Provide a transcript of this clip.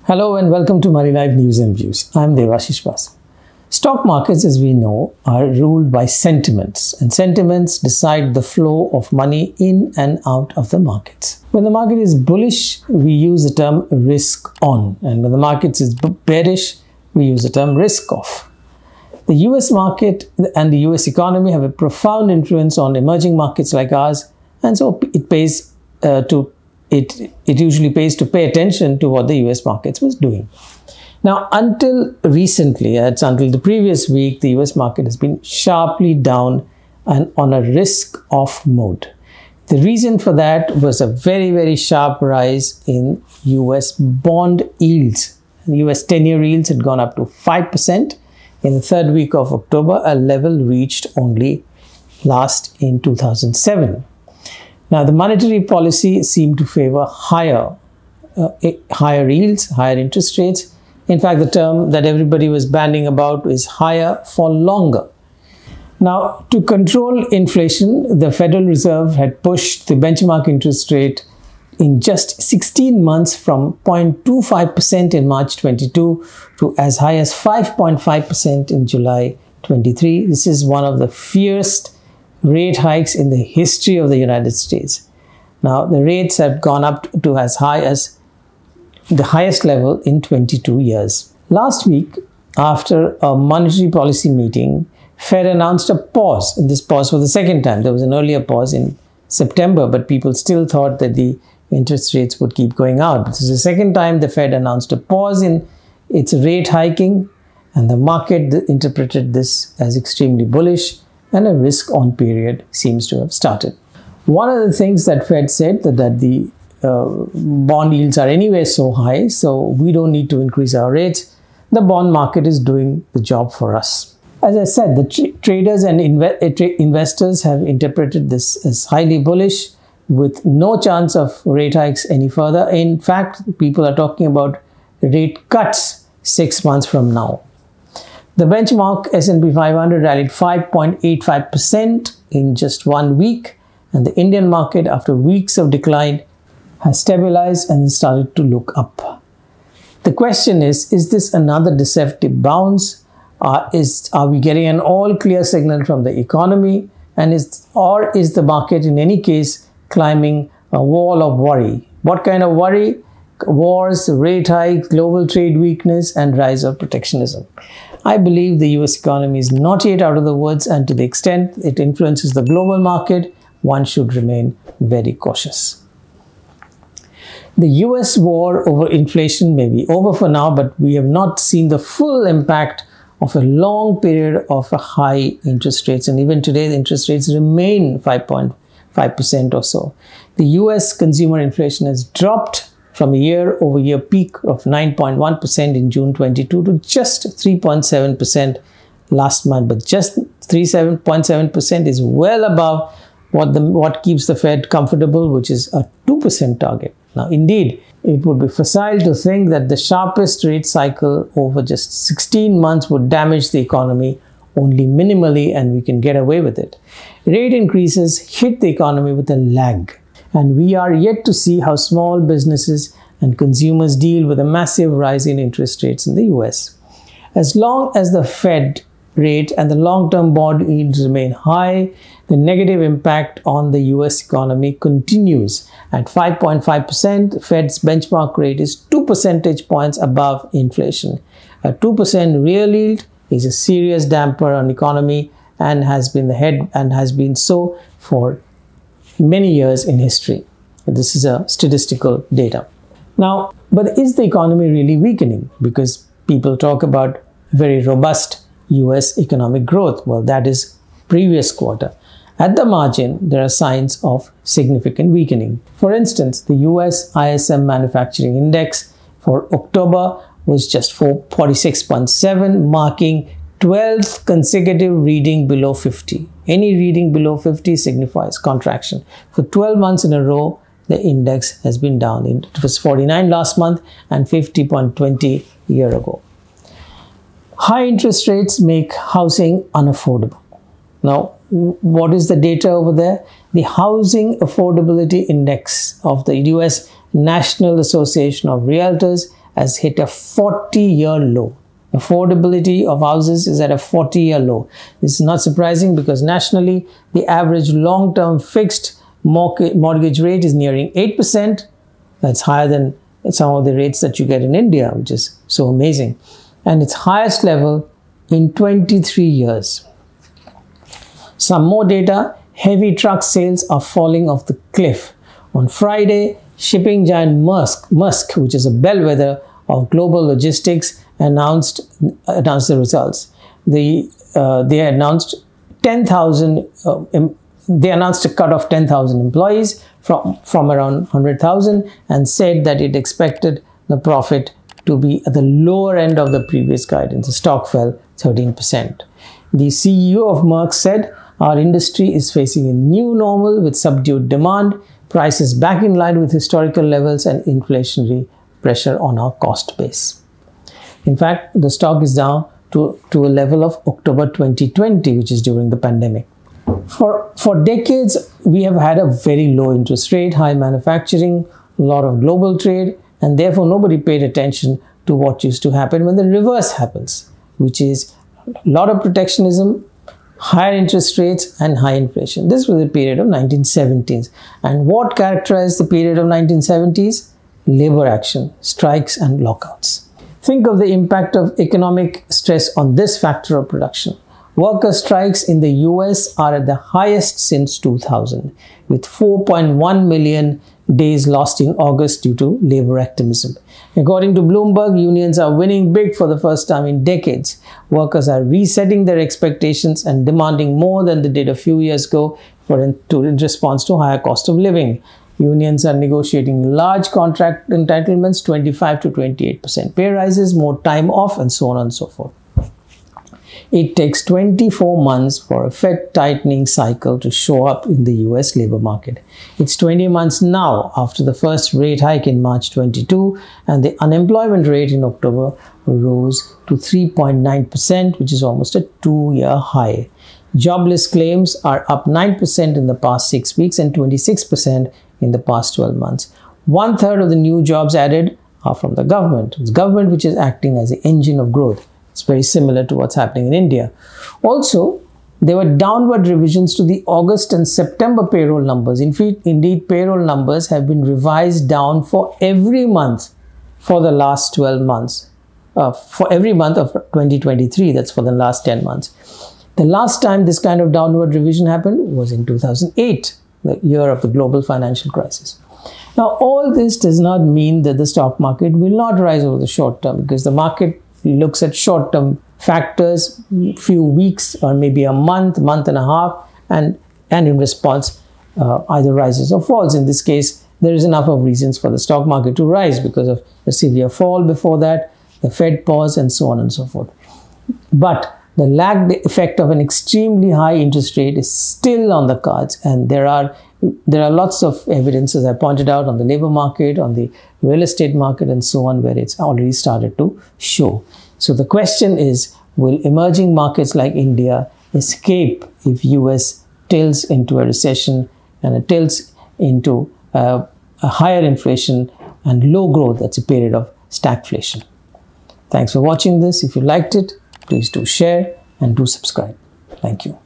Hello and welcome to Moneylife News and Views. I'm Debashis Basu. Stock markets, as we know, are ruled by sentiments, and sentiments decide the flow of money in and out of the markets. When the market is bullish, we use the term risk on, and when the market is bearish, we use the term risk off. The US market and the US economy have a profound influence on emerging markets like ours, and so it usually pays to pay attention to what the US markets was doing. Now, until recently, until the previous week, the US market has been sharply down and on a risk-off mode. The reason for that was a very, very sharp rise in US bond yields. The US 10-year yields had gone up to 5% in the third week of October, a level reached only last in 2007. Now, the monetary policy seemed to favor higher yields, higher interest rates. In fact, the term that everybody was bandying about is higher for longer. Now, to control inflation, the Federal Reserve had pushed the benchmark interest rate in just 16 months from 0.25% in March 22 to as high as 5.5% in July 23. This is one of the fiercest rate hikes in the history of the United States. Now, the rates have gone up to as high as the highest level in 22 years. Last week, after a monetary policy meeting, Fed announced a pause, and this pause for the second time. There was an earlier pause in September, but people still thought that the interest rates would keep going out. This is the second time the Fed announced a pause in its rate hiking, and the market interpreted this as extremely bullish, and a risk-on period seems to have started. One of the things that Fed said that the bond yields are anyway so high, so we don't need to increase our rates. The bond market is doing the job for us. As I said, the traders and investors have interpreted this as highly bullish with no chance of rate hikes any further. In fact, people are talking about rate cuts 6 months from now. The benchmark S&P 500 rallied 5.85% in just 1 week, and the Indian market, after weeks of decline, has stabilized and started to look up. The question is this another deceptive bounce? Are we getting an all-clear signal from the economy? Or is the market in any case climbing a wall of worry? What kind of worry? Wars, rate hikes, global trade weakness, and rise of protectionism. I believe the US economy is not yet out of the woods, and to the extent it influences the global market, one should remain very cautious. The US war over inflation may be over for now, but we have not seen the full impact of a long period of high interest rates, and even today the interest rates remain 5.5% or so. The US consumer inflation has dropped from a year-over-year peak of 9.1% in June 22 to just 3.7% last month. But just 3.7% is well above what keeps the Fed comfortable, which is a 2% target. Now, indeed, it would be facile to think that the sharpest rate cycle over just 16 months would damage the economy only minimally, and we can get away with it. Rate increases hit the economy with a lag, and we are yet to see how small businesses and consumers deal with a massive rise in interest rates in the US. As long as the Fed rate and the long-term bond yields remain high, the negative impact on the US economy continues. At 5.5%, Fed's benchmark rate is 2 percentage points above inflation. A 2% real yield is a serious damper on economy and has been so for many years in history. This is a statistical data. Now, but is the economy really weakening? Because people talk about very robust US economic growth. Well, that is previous quarter. At the margin, there are signs of significant weakening. For instance, the US ISM Manufacturing Index for October was just 46.7, marking 12th consecutive reading below 50. Any reading below 50 signifies contraction. For 12 months in a row, the index has been down. It was 49 last month and 50.20 a year ago. High interest rates make housing unaffordable. Now, what is the data over there? The Housing Affordability Index of the US National Association of Realtors has hit a 40-year low. Affordability of houses is at a 40-year low. This is not surprising because nationally, the average long-term fixed mortgage rate is nearing 8%. That's higher than some of the rates that you get in India, which is so amazing. And its highest level in 23 years. Some more data. Heavy truck sales are falling off the cliff. On Friday, shipping giant Maersk, which is a bellwether of global logistics, announced the results. They announced 10,000. They announced a cut of 10,000 employees from around 100,000 and said that it expected the profit to be at the lower end of the previous guidance. The stock fell 13%. The CEO of Maersk said, "Our industry is facing a new normal with subdued demand, prices back in line with historical levels and inflationary pressure on our cost base." In fact, the stock is down to a level of October 2020, which is during the pandemic. For decades, we have had a very low interest rate, high manufacturing, a lot of global trade, and therefore nobody paid attention to what used to happen when the reverse happens, which is a lot of protectionism, higher interest rates and high inflation. This was the period of 1970s. And what characterized the period of 1970s? Labor action, strikes and lockouts. Think of the impact of economic stress on this factor of production. Worker strikes in the US are at the highest since 2000, with 4.1 million days lost in August due to labor activism. According to Bloomberg, unions are winning big for the first time in decades. Workers are resetting their expectations and demanding more than they did a few years ago in response to higher cost of living. Unions are negotiating large contract entitlements, 25 to 28% pay rises, more time off, and so on and so forth. It takes 24 months for a Fed tightening cycle to show up in the US labor market. It's 20 months now after the first rate hike in March 22, and the unemployment rate in October rose to 3.9%, which is almost a 2-year high. Jobless claims are up 9% in the past 6 weeks and 26% in the past 12 months. 1/3 of the new jobs added are from the government. It's government which is acting as the engine of growth. It's very similar to what's happening in India. Also, there were downward revisions to the August and September payroll numbers. Indeed, payroll numbers have been revised down for every month for the last 12 months. For every month of 2023, that's for the last 10 months. The last time this kind of downward revision happened was in 2008, the year of the global financial crisis. Now, all this does not mean that the stock market will not rise over the short term, because the market looks at short-term factors, few weeks or maybe a month and a half, and in response either rises or falls. In this case, there is enough of reasons for the stock market to rise because of a severe fall before that, the Fed pause, and so on and so forth. But the lagged effect of an extremely high interest rate is still on the cards, and there are lots of evidence, as I pointed out, on the labor market, on the real estate market, and so on, where it's already started to show. So the question is, will emerging markets like India escape if US tilts into a recession and it tilts into a higher inflation and low growth? That's a period of stagflation. Thanks for watching this. If you liked it, please do share and do subscribe. Thank you.